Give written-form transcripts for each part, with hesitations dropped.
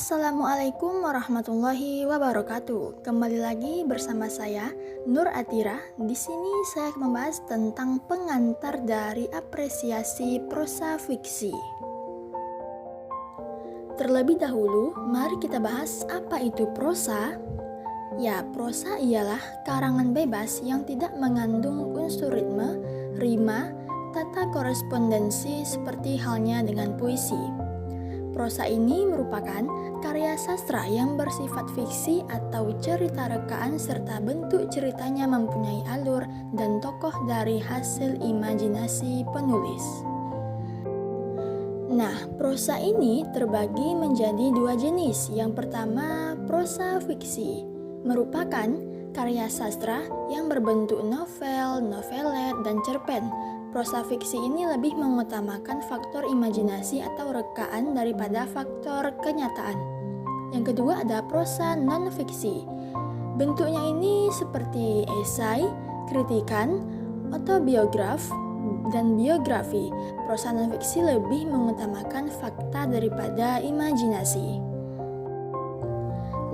Assalamualaikum warahmatullahi wabarakatuh. Kembali lagi bersama saya Nur Atira. Di sini saya akan membahas tentang pengantar dari apresiasi prosa fiksi. Terlebih dahulu, mari kita bahas apa itu prosa. Ya, prosa ialah karangan bebas yang tidak mengandung unsur ritme, rima, tata korespondensi seperti halnya dengan puisi. Prosa ini merupakan karya sastra yang bersifat fiksi atau cerita rekaan serta bentuk ceritanya mempunyai alur dan tokoh dari hasil imajinasi penulis. Nah, prosa ini terbagi menjadi dua jenis. Yang pertama, prosa fiksi, merupakan karya sastra yang berbentuk novel, novelet, dan cerpen. Prosa fiksi ini lebih mengutamakan faktor imajinasi atau rekaan daripada faktor kenyataan. Yang kedua ada prosa non-fiksi. Bentuknya ini seperti esai, kritikan, autobiograf, dan biografi. Prosa non-fiksi lebih mengutamakan fakta daripada imajinasi.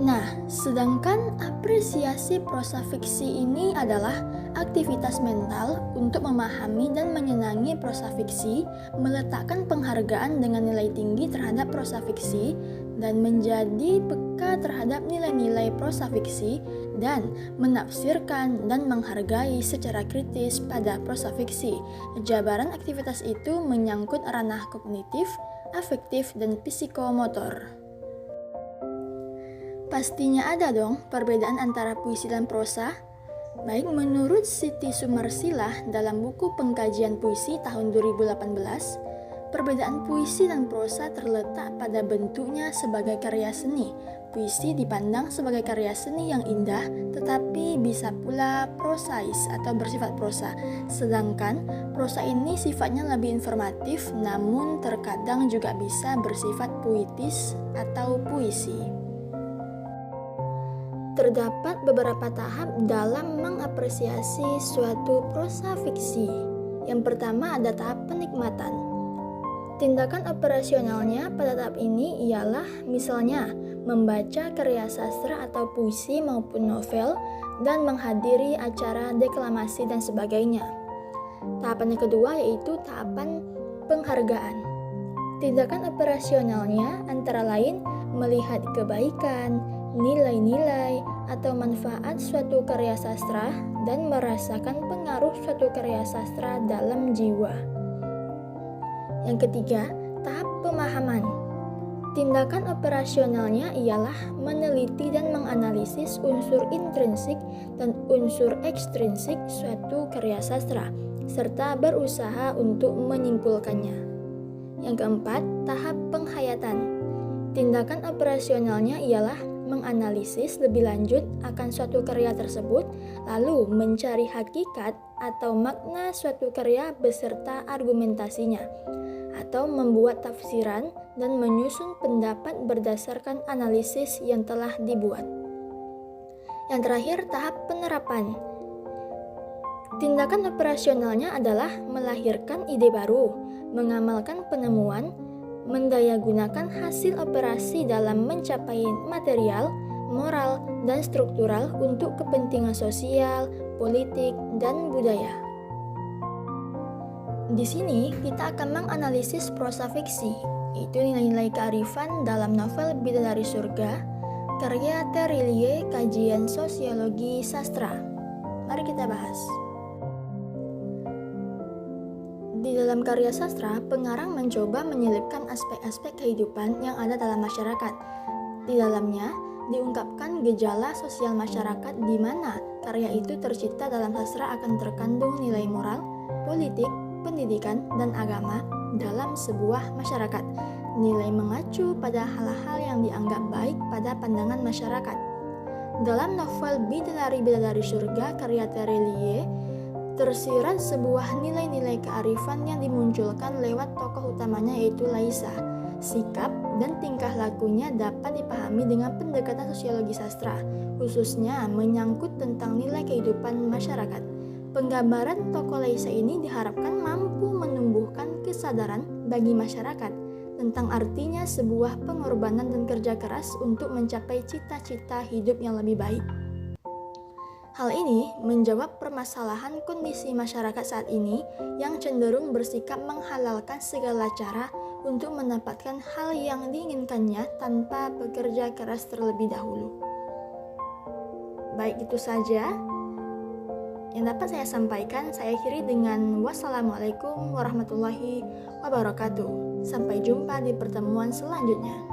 Nah, sedangkan apresiasi prosa fiksi ini adalah aktivitas mental untuk memahami dan menyenangi prosa fiksi, meletakkan penghargaan dengan nilai tinggi terhadap prosa fiksi, dan menjadi peka terhadap nilai-nilai prosa fiksi, dan menafsirkan dan menghargai secara kritis pada prosa fiksi. Jabaran aktivitas itu menyangkut ranah kognitif, afektif, dan psikomotor. Pastinya ada dong perbedaan antara puisi dan prosa. Baik, menurut Siti Sumarsilah dalam buku pengkajian puisi tahun 2018, perbedaan puisi dan prosa terletak pada bentuknya sebagai karya seni. Puisi dipandang sebagai karya seni yang indah, tetapi bisa pula prosais atau bersifat prosa. Sedangkan prosa ini sifatnya lebih informatif, namun terkadang juga bisa bersifat puitis atau puisi. Terdapat beberapa tahap dalam mengapresiasi suatu prosa fiksi. Yang pertama ada tahap penikmatan. Tindakan operasionalnya pada tahap ini ialah misalnya membaca karya sastra atau puisi maupun novel dan menghadiri acara deklamasi dan sebagainya. Tahapan yang kedua yaitu tahapan penghargaan. Tindakan operasionalnya antara lain melihat kebaikan, nilai-nilai, atau manfaat suatu karya sastra dan merasakan pengaruh suatu karya sastra dalam jiwa. Yang ketiga, tahap pemahaman. Tindakan operasionalnya ialah meneliti dan menganalisis unsur intrinsik dan unsur ekstrinsik suatu karya sastra, serta berusaha untuk menyimpulkannya. Yang keempat, tahap penghayatan. Tindakan operasionalnya ialah menganalisis lebih lanjut akan suatu karya tersebut, lalu mencari hakikat atau makna suatu karya beserta argumentasinya, atau membuat tafsiran dan menyusun pendapat berdasarkan analisis yang telah dibuat. Yang terakhir, tahap penerapan. Tindakan operasionalnya adalah melahirkan ide baru, mengamalkan penemuan, mendayagunakan hasil operasi dalam mencapai material, moral, dan struktural untuk kepentingan sosial, politik, dan budaya. Di sini kita akan menganalisis prosa fiksi, yaitu nilai-nilai kearifan dalam novel Bidadari Surga, karya Terelie, Kajian Sosiologi Sastra. Mari kita bahas. Di dalam karya sastra, pengarang mencoba menyelipkan aspek-aspek kehidupan yang ada dalam masyarakat. Di dalamnya, diungkapkan gejala sosial masyarakat di mana karya itu tercipta dalam sastra akan terkandung nilai moral, politik, pendidikan, dan agama dalam sebuah masyarakat. Nilai mengacu pada hal-hal yang dianggap baik pada pandangan masyarakat. Dalam novel Bidadari Surga karya Terelie, tersirat sebuah nilai-nilai kearifan yang dimunculkan lewat tokoh utamanya yaitu Laisa. Sikap dan tingkah lakunya dapat dipahami dengan pendekatan sosiologi sastra, khususnya menyangkut tentang nilai kehidupan masyarakat. Penggambaran tokoh Laisa ini diharapkan mampu menumbuhkan kesadaran bagi masyarakat tentang artinya sebuah pengorbanan dan kerja keras untuk mencapai cita-cita hidup yang lebih baik. Hal ini menjawab permasalahan kondisi masyarakat saat ini yang cenderung bersikap menghalalkan segala cara untuk mendapatkan hal yang diinginkannya tanpa bekerja keras terlebih dahulu. Baik, itu saja yang dapat saya sampaikan. Saya akhiri dengan wassalamualaikum warahmatullahi wabarakatuh. Sampai jumpa di pertemuan selanjutnya.